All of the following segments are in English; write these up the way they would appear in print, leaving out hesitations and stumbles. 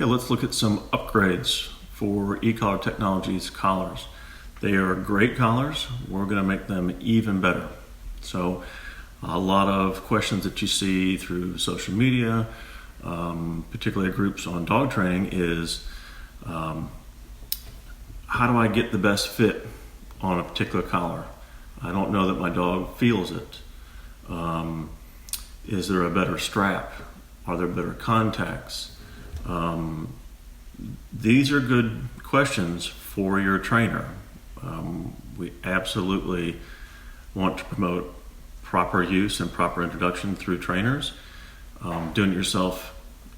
Okay, let's look at some upgrades for E-Collar Technologies collars. They are great collars. We're going to make them even better. So a lot of questions that you see through social media, particularly groups on dog training, is how do I get the best fit on a particular collar? I don't know that my dog feels it. Is there a better strap? Are there better contacts? These are good questions for your trainer. We absolutely want to promote proper use and proper introduction through trainers. Doing it yourself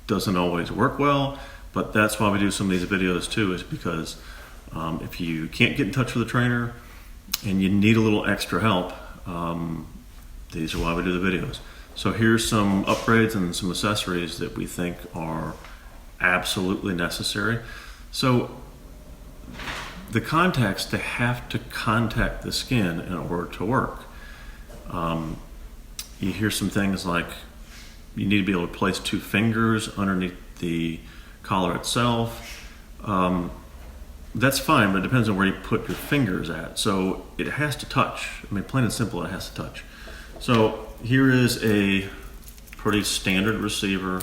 doesn't always work well, but that's why we do some of these videos too, is because if you can't get in touch with a trainer and you need a little extra help, these are why we do the videos. So here's some upgrades and some accessories that we think are absolutely necessary. So the contacts, they have to contact the skin in order to work. You hear some things like you need to be able to place 2 fingers underneath the collar itself. That's fine, but it depends on where you put your fingers at. So it has to touch. I mean, plain and simple, it has to touch. So here is a pretty standard receiver.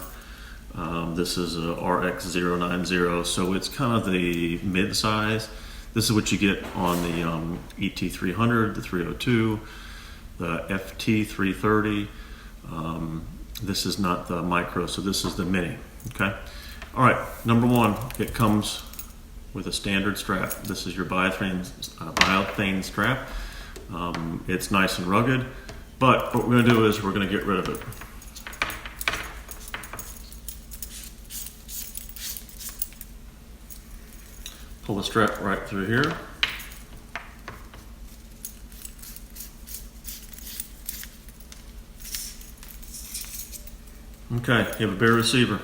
This is a RX090, so it's kind of the mid-size. This is what you get on the ET300, the 302, the FT330. This is not the micro, so this is the mini. Okay. All right. Number 1, it comes with a standard strap. This is your biothane strap. It's nice and rugged, but what we're going to do is we're going to get rid of it. Pull the strap right through here. Okay, you have a bare receiver.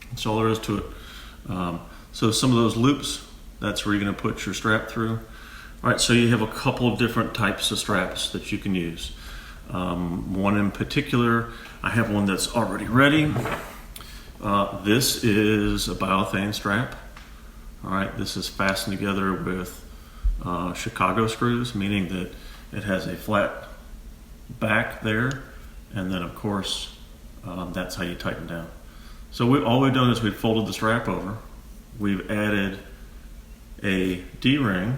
That's all there is to it. So some of those loops, that's where you're going to put your strap through. All right, so you have a couple of different types of straps that you can use. One in particular, I have one that's already ready. This is a biothane strap. All right, this is fastened together with Chicago screws, meaning that it has a flat back there, and then of course that's how you tighten down. So all we've done is we've folded the strap over. We've added a D-ring,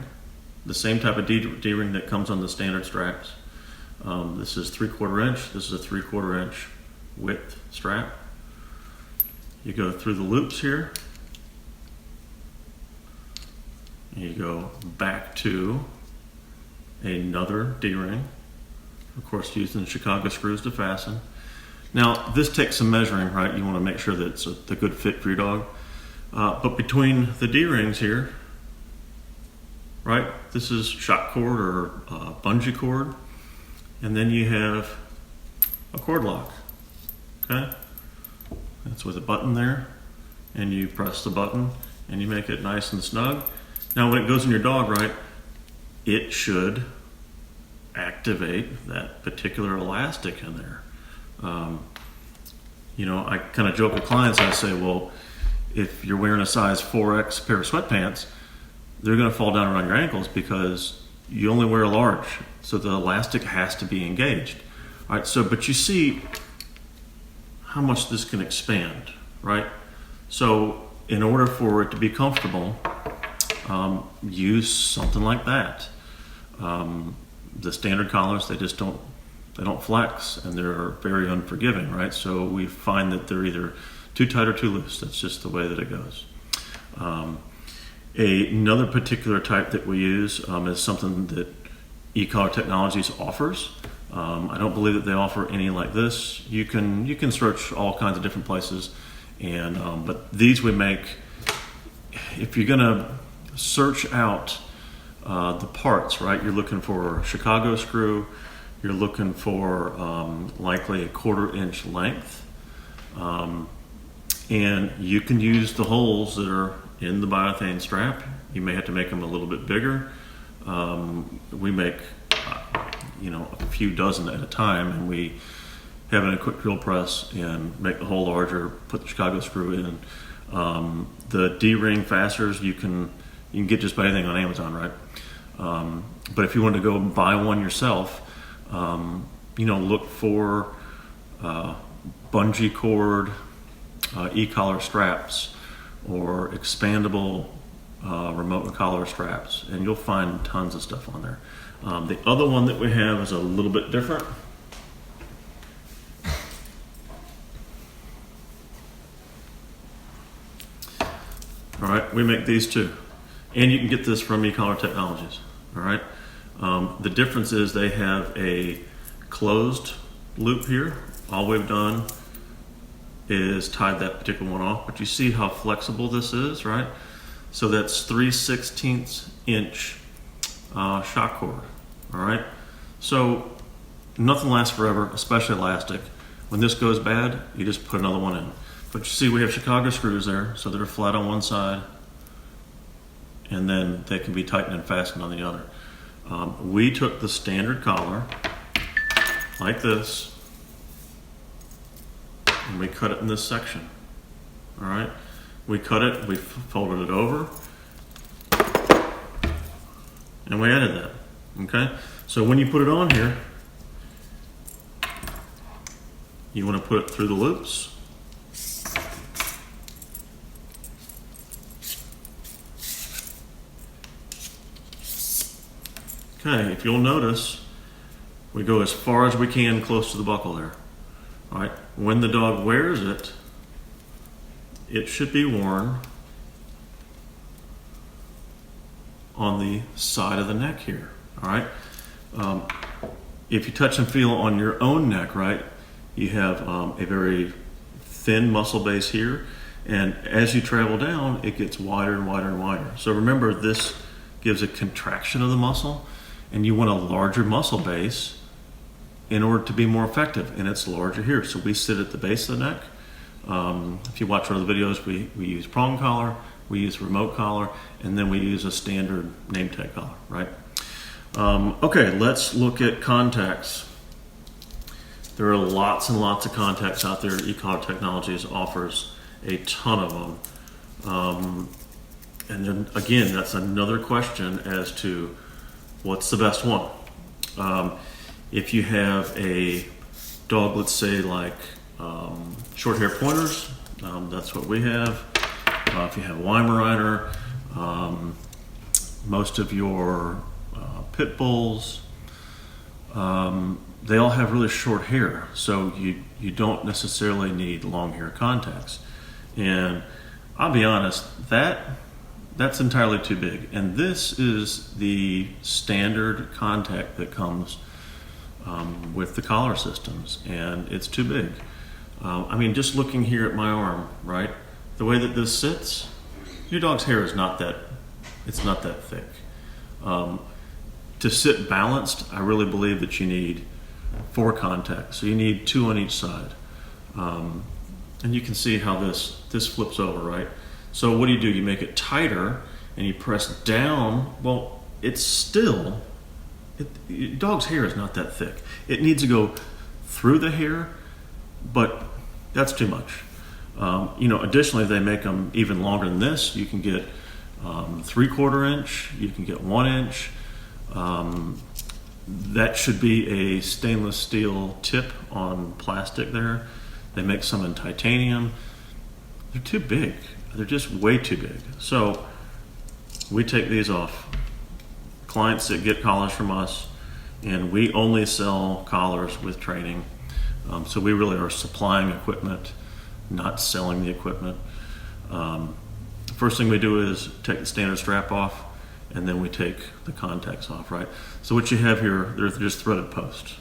the same type of D-ring that comes on the standard straps. This is 3/4 inch. This is a 3/4 inch width strap. You go through the loops here, and you go back to another D-ring, of course using Chicago screws to fasten. Now this takes some measuring, right? You want to make sure that it's a good fit for your dog. But between the D-rings here, right, this is shock cord or bungee cord, and then you have a cord lock, okay? That's with a button there, and you press the button and you make it nice and snug. Now when it goes in your dog, right, it should activate that particular elastic in there. You know, I kind of joke with clients, I say, well, if you're wearing a size 4X pair of sweatpants, they're going to fall down around your ankles because you only wear a large, so the elastic has to be engaged. All right, so but you see how much this can expand, right? So in order for it to be comfortable, use something like that. The standard collars, they don't flex, and they're very unforgiving, right? So we find that they're either too tight or too loose. That's just the way that it goes. Another particular type that we use is something that E-Collar Technologies offers. I don't believe that they offer any like this. You can search all kinds of different places, and but these we make. If you're gonna search out the parts, right? You're looking for a Chicago screw. You're looking for likely a 1/4 inch length, and you can use the holes that are in the biothane strap. You may have to make them a little bit bigger. We make a few dozen at a time, and we having a quick drill press and make the hole larger, put the Chicago screw in. The D-ring fasteners you can get just about anything on Amazon, right? But if you want to go buy one yourself, look for bungee cord, e-collar straps, or expandable remote collar straps, and you'll find tons of stuff on there. The other one that we have is a little bit different. All right, we make these too, and you can get this from E-Collar Technologies. All right, the difference is they have a closed loop here. All we've done is tied that particular one off, but you see how flexible this is, right? So that's 3/16 inch shock cord. All right, so nothing lasts forever, especially elastic. When this goes bad, you just put another one in. But you see we have Chicago screws there, so they're flat on one side, and then they can be tightened and fastened on the other. We took the standard collar, like this, and we cut it in this section. All right, we cut it, we folded it over, and we added that. Okay, so when you put it on here, you want to put it through the loops. Okay, if you'll notice, we go as far as we can close to the buckle there. All right, when the dog wears it, it should be worn on the side of the neck here. All right, if you touch and feel on your own neck, right, you have a very thin muscle base here, and as you travel down, it gets wider and wider and wider. So remember, this gives a contraction of the muscle, and you want a larger muscle base in order to be more effective, and it's larger here. So we sit at the base of the neck. If you watch one of the videos, we use prong collar, we use remote collar, and then we use a standard name tag collar, right? Okay, let's look at contacts. There are lots and lots of contacts out there. E-Collar Technologies offers a ton of them. And then again, that's another question as to what's the best one. If you have a dog, let's say like short hair pointers, that's what we have. If you have Weimaraner, most of your pit bulls, they all have really short hair, so you don't necessarily need long hair contacts. And I'll be honest, that's entirely too big. And this is the standard contact that comes with the collar systems, and it's too big. I mean, just looking here at my arm, right? The way that this sits, your dog's hair is not that thick. To sit balanced, I really believe that you need 4 contacts. So you need 2 on each side. And you can see how this flips over, right? So what do? You make it tighter and you press down. Well, it's still, your dog's hair is not that thick. It needs to go through the hair, but that's too much. Additionally, they make them even longer than this. You can get 3/4 inch, you can get 1 inch. That should be a stainless steel tip on plastic there. They make some in titanium. They're too big. They're just way too big. So we take these off. Clients that get collars from us, and we only sell collars with training. So we really are supplying equipment, not selling the equipment. First thing we do is take the standard strap off, and then we take the contacts off, right? So what you have here, they're just threaded posts,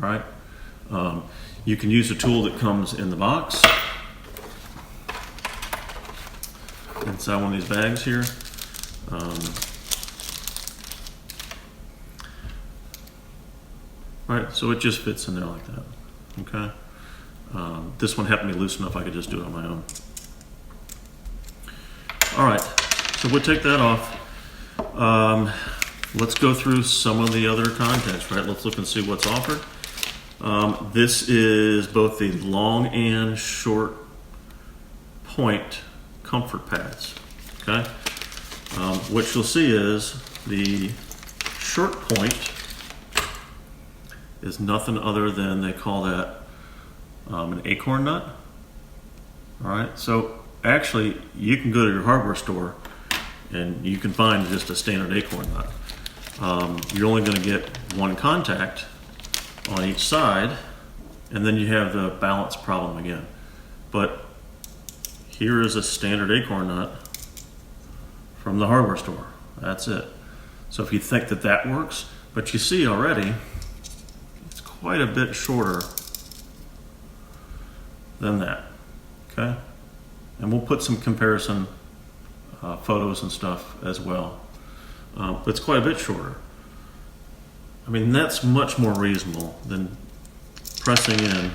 all right? You can use a tool that comes in the box, inside one of these bags here. Right, so it just fits in there like that, okay? This one happened to be loose enough I could just do it on my own. All right, so we'll take that off. Let's go through some of the other contacts, right? Let's look and see what's offered. This is both the long and short point comfort pads. Okay, what you'll see is the short point is nothing other than, they call that an acorn nut. All right, so actually you can go to your hardware store and you can find just a standard acorn nut. You're only going to get one contact on each side, and then you have the balance problem again. But here is a standard acorn nut from the hardware store. That's it. So if you think that that works, but you see already it's quite a bit shorter than that. Okay, and we'll put some comparison photos and stuff as well. But it's quite a bit shorter. I mean, that's much more reasonable than pressing in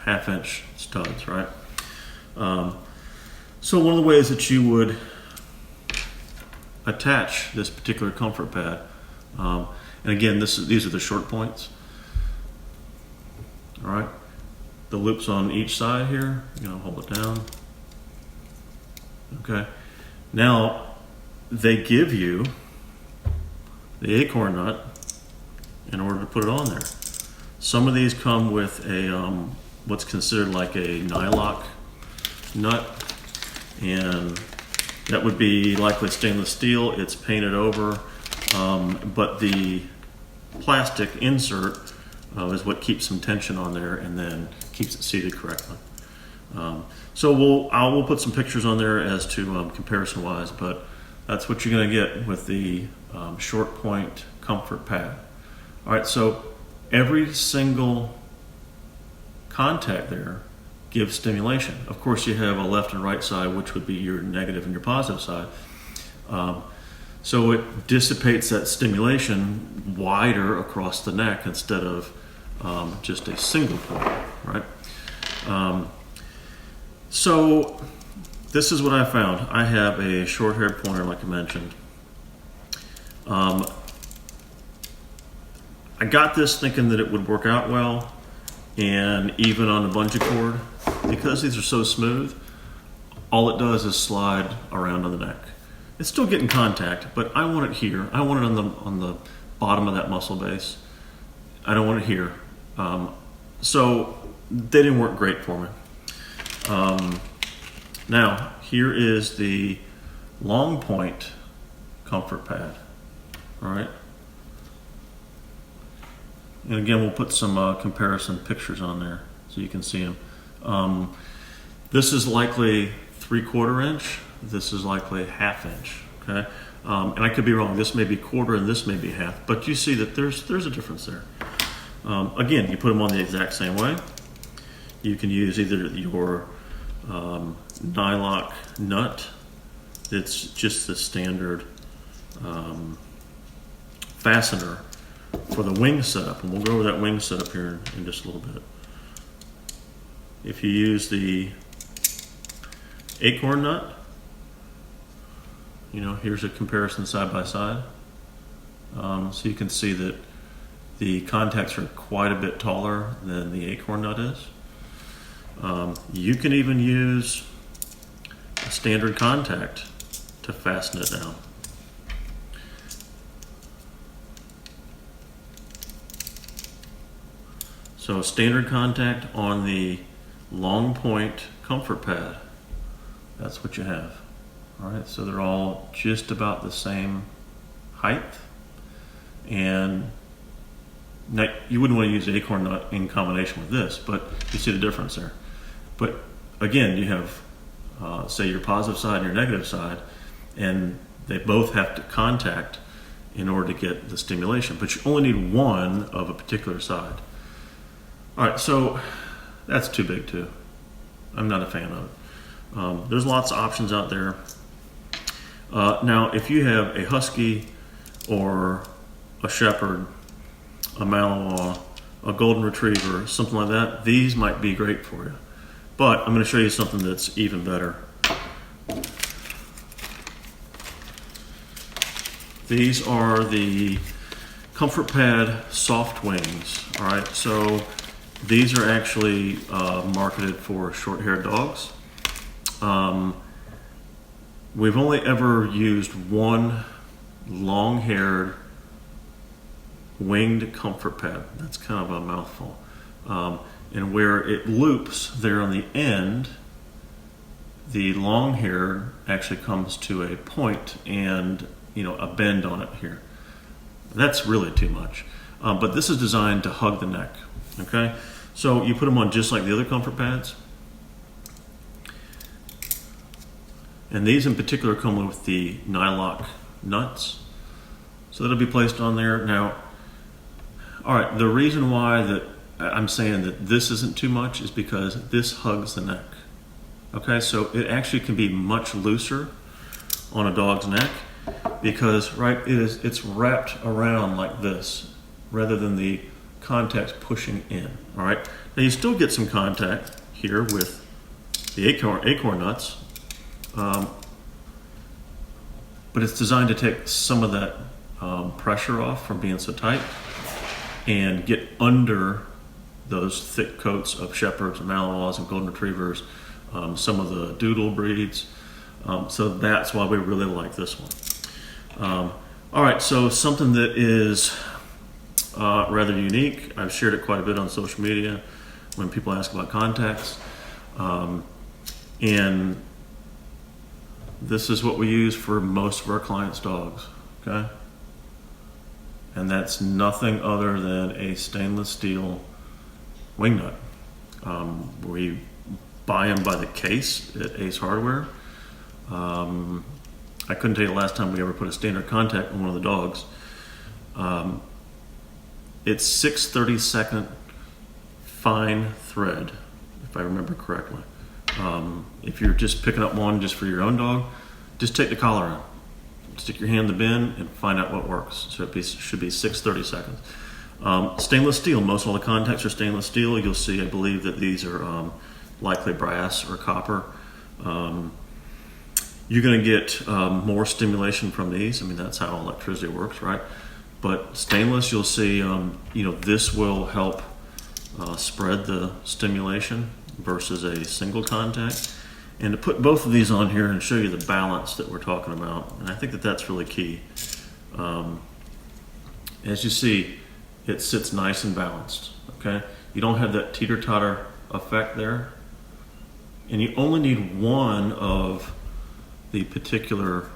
1/2-inch studs, right? So one of the ways that you would attach this particular comfort pad, and again, these are the short points. All right, the loops on each side here. You're gonna hold it down. Okay, now they give you the acorn nut in order to put it on there. Some of these come with a what's considered like a nylock nut, and that would be likely stainless steel. It's painted over, but the plastic insert is what keeps some tension on there and then keeps it seated correctly. So we'll put some pictures on there as to comparison wise, but that's what you're going to get with the short point comfort pad. All right, so every single contact there gives stimulation. Of course, you have a left and right side, which would be your negative and your positive side. So it dissipates that stimulation wider across the neck instead of just a single point, right? So this is what I found. I have a short-haired pointer, like I mentioned. I got this thinking that it would work out well, and even on the bungee cord, because these are so smooth, all it does is slide around on the neck. It's still getting contact, but I want it here. I want it on the bottom of that muscle base. I don't want it here. So they didn't work great for me. Now, here is the long point comfort pad. All right. And again, we'll put some comparison pictures on there so you can see them. This is likely 3/4 inch. This is likely 1/2 inch. Okay, and I could be wrong. This may be quarter and this may be half, but you see that there's a difference there. Again, you put them on the exact same way. You can use either your nylock nut. It's just the standard fastener for the wing setup, and we'll go over that wing setup here in just a little bit. If you use the acorn nut, you know, here's a comparison side by side. So you can see that the contacts are quite a bit taller than the acorn nut is. You can even use a standard contact to fasten it down. So standard contact on the long point comfort pad. That's what you have. All right, so they're all just about the same height. And now, you wouldn't want to use the acorn nut in combination with this, but you see the difference there. But again, you have, say, your positive side and your negative side, and they both have to contact in order to get the stimulation, but you only need one of a particular side. All right, so that's too big too. I'm not a fan of it. There's lots of options out there. Now, if you have a husky or a shepherd, a Malinois, a golden retriever, something like that, these might be great for you. But I'm going to show you something that's even better. These are the Comfort Pad Soft Wings. All right, so These are actually marketed for short-haired dogs. We've only ever used one long-haired winged comfort pad. That's kind of a mouthful. And where it loops there on the end, the long hair actually comes to a point and a bend on it here. That's really too much. But this is designed to hug the neck. Okay, so you put them on just like the other comfort pads. And these in particular come with the Nylock nuts. So that'll be placed on there. Now, all right, the reason why that I'm saying that this isn't too much is because this hugs the neck. Okay, so it actually can be much looser on a dog's neck because it's wrapped around like this rather than the contacts pushing in. All right, now you still get some contact here with the acorn nuts, but it's designed to take some of that pressure off from being so tight and get under those thick coats of Shepherds and Malinois and Golden Retrievers, some of the Doodle breeds. So that's why we really like this one. All right, so something that is rather unique. I've shared it quite a bit on social media when people ask about contacts. And this is what we use for most of our clients' dogs, okay? And that's nothing other than a stainless steel wing nut. We buy them by the case at Ace Hardware. I couldn't tell you the last time we ever put a standard contact on one of the dogs. It's 6/32 fine thread, if I remember correctly. If you're just picking up one just for your own dog, just take the collar out. Stick your hand in the bin and find out what works. So it should be 6/32. Stainless steel, most all the contacts are stainless steel. You'll see, I believe that these are likely brass or copper. You're going to get more stimulation from these. I mean, that's how electricity works, right? But stainless, you'll see, this will help spread the stimulation versus a single contact. And to put both of these on here and show you the balance that we're talking about, and I think that that's really key. As you see, it sits nice and balanced, okay? You don't have that teeter-totter effect there. And you only need one of the particular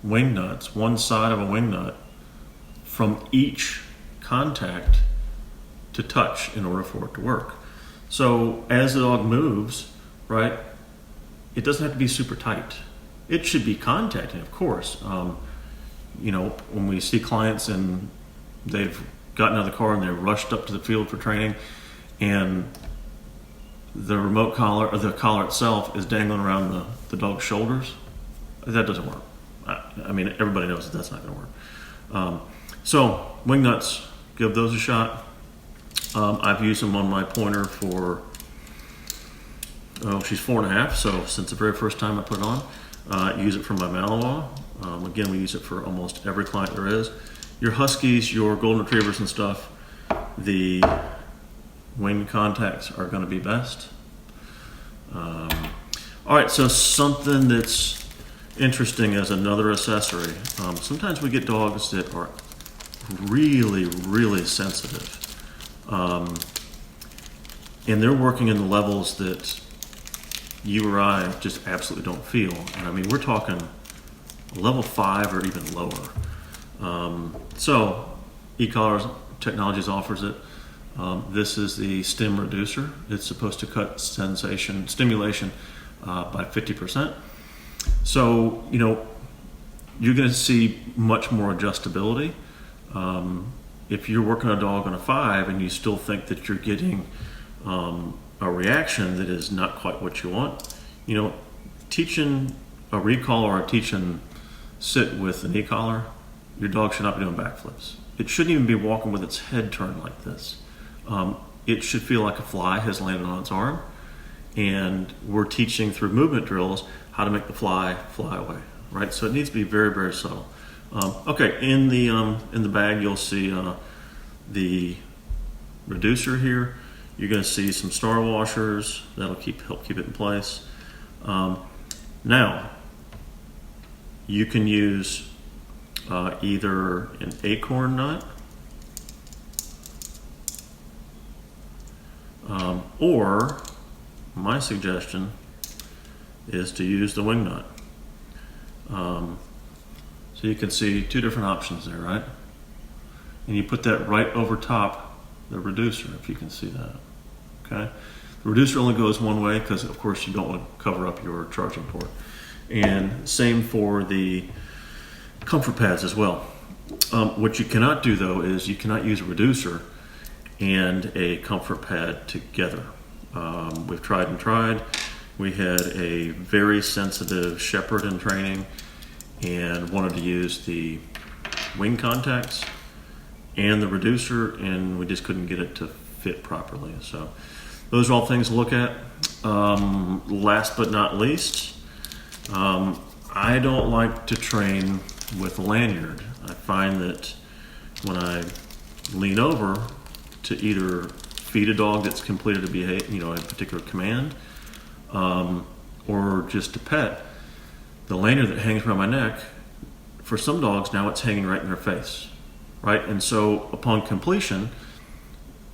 wing nuts, one side of a wing nut, from each contact to touch in order for it to work. So as the dog moves, right, it doesn't have to be super tight. It should be contacting, of course. When we see clients and they've gotten out of the car and they're rushed up to the field for training and the remote collar or the collar itself is dangling around the dog's shoulders, that doesn't work. I mean, everybody knows that that's not going to work. So wing nuts, give those a shot. I've used them on my pointer for, she's 4.5, so since the very first time I put it on. I use it for my Malinois. Again, we use it for almost every client there is. Your Huskies, your Golden Retrievers and stuff, the wing contacts are going to be best. All right, so something that's interesting as another accessory. Sometimes we get dogs that are really, really sensitive. And they're working in the levels that you or I just absolutely don't feel. And I mean, we're talking level 5 or even lower. So E-Collars Technologies offers it. This is the stim reducer. It's supposed to cut stimulation by 50%. So, you're going to see much more adjustability. If you're working a dog on a 5 and you still think that you're getting a reaction that is not quite what you want, teaching a recall or teaching sit with an e-collar, your dog should not be doing backflips. It shouldn't even be walking with its head turned like this. It should feel like a fly has landed on its arm, and we're teaching through movement drills how to make the fly fly away, right? So it needs to be very, very subtle. Okay, in the bag you'll see the reducer here, you're going to see some star washers that'll help keep it in place. Now, you can use either an acorn nut or my suggestion is to use the wing nut. So you can see two different options there, right? And you put that right over top the reducer, if you can see that. Okay, the reducer only goes one way because, of course, you don't want to cover up your charging port. And same for the comfort pads as well. What you cannot do, though, is you cannot use a reducer and a comfort pad together. We've tried and tried. We had a very sensitive shepherd in training and wanted to use the wing contacts and the reducer, and we just couldn't get it to fit properly. So those are all things to look at. Last but not least, I don't like to train with a lanyard. I find that when I lean over to either feed a dog that's completed a particular command, or just to pet, the lanyard that hangs around my neck, for some dogs now it's hanging right in their face, right? And so upon completion,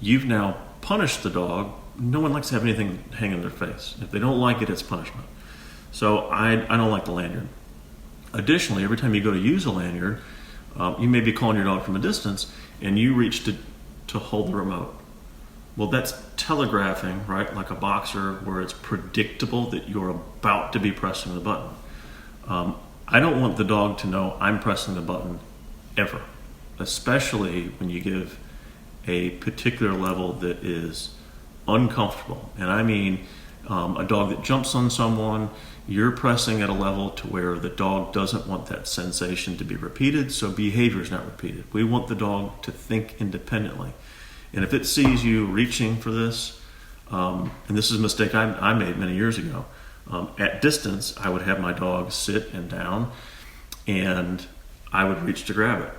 you've now punished the dog. No one likes to have anything hang in their face. If they don't like it, it's punishment. So I don't like the lanyard. Additionally, every time you go to use a lanyard, you may be calling your dog from a distance and you reach to hold the remote. Well, that's telegraphing, right? Like a boxer, where it's predictable that you're about to be pressing the button. I don't want the dog to know I'm pressing the button ever, especially when you give a particular level that is uncomfortable. And I mean a dog that jumps on someone, you're pressing at a level to where the dog doesn't want that sensation to be repeated, so behavior is not repeated. We want the dog to think independently. And if it sees you reaching for this, and this is a mistake I made many years ago, at distance, I would have my dog sit and down, and I would reach to grab it.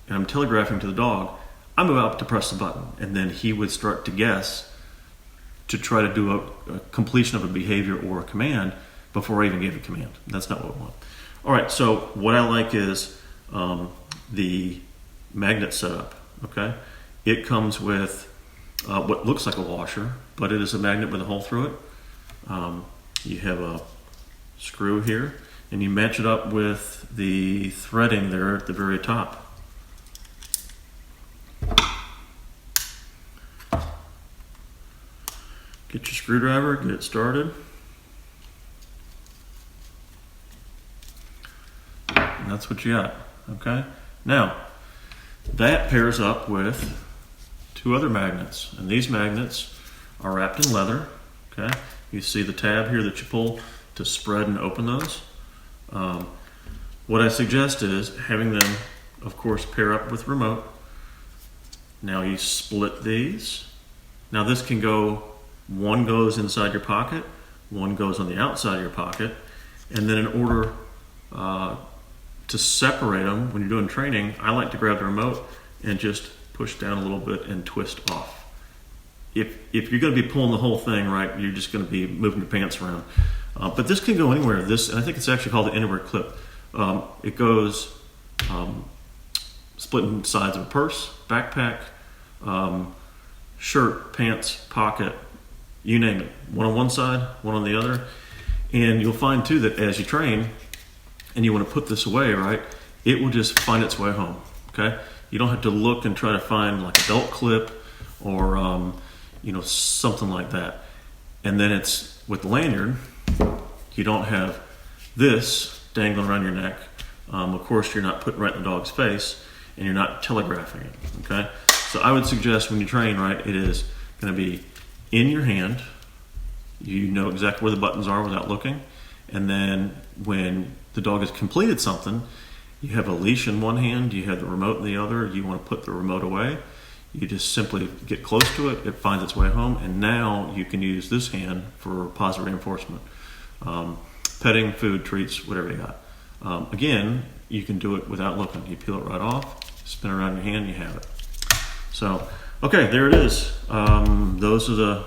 And I'm telegraphing to the dog, I'm about to press the button. And then he would start to guess to try to do a completion of a behavior or a command before I even gave a command. That's not what we want. All right, so what I like is the magnet setup, okay? It comes with what looks like a washer, but it is a magnet with a hole through it. You have a screw here, and you match it up with the threading there at the very top. Get your screwdriver, get it started. And that's what you got, okay? Now, that pairs up with two other magnets, and these magnets are wrapped in leather, okay? You see the tab here that you pull to spread and open those. What I suggest is having them, of course, pair up with remote. Now you split these. Now this can go, one goes inside your pocket, one goes on the outside of your pocket, and then in order to separate them when you're doing training, I like to grab the remote and just push down a little bit and twist off. If you're going to be pulling the whole thing, right, you're just going to be moving your pants around. But this can go anywhere. And I think it's actually called the inward clip. It goes splitting sides of a purse, backpack, shirt, pants, pocket, you name it. One on one side, one on the other. And you'll find too that as you train and you want to put this away, right, it will just find its way home, okay? You don't have to look and try to find like a belt clip or something like that. And then it's with the lanyard, you don't have this dangling around your neck. Of course, you're not putting right in the dog's face, and you're not telegraphing it, okay? So I would suggest when you train, right, it is going to be in your hand. You know exactly where the buttons are without looking. And then when the dog has completed something, you have a leash in one hand, you have the remote in the other, you want to put the remote away. You just simply get close to it, it finds its way home, and now you can use this hand for positive reinforcement. Petting, food, treats, whatever you got. Again, you can do it without looking. You peel it right off, spin it around your hand, you have it. So Okay, there it is. Those are the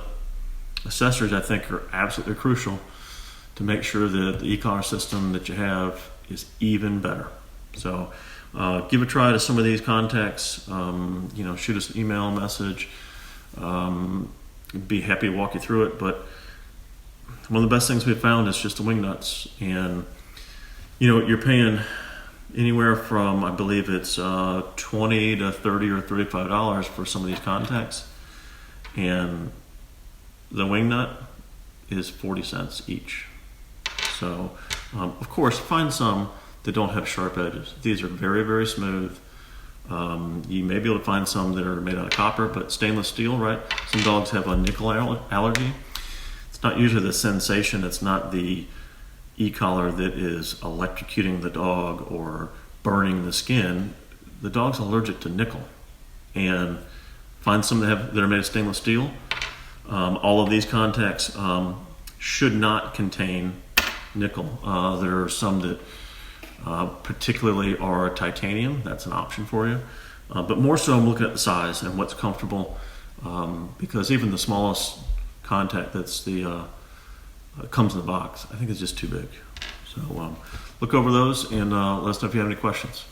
accessories I think are absolutely crucial to make sure that the e-collar system that you have is even better. So give a try to some of these contacts. Shoot us an email message. Be happy to walk you through it. But one of the best things we've found is just the wing nuts. And you're paying anywhere from, I believe it's $20 to $30 or $35 for some of these contacts. And the wing nut is 40 cents each. So, of course, find some that don't have sharp edges. These are very, very smooth. You may be able to find some that are made out of copper, but stainless steel, right? Some dogs have a nickel allergy. It's not usually the sensation. It's not the e-collar that is electrocuting the dog or burning the skin. The dog's allergic to nickel. And find some that are made of stainless steel. All of these contacts should not contain nickel. There are some that particularly are titanium. That's an option for you. But more so I'm looking at the size and what's comfortable, because even the smallest contact that's comes in the box, I think it's just too big. So look over those and let us know if you have any questions.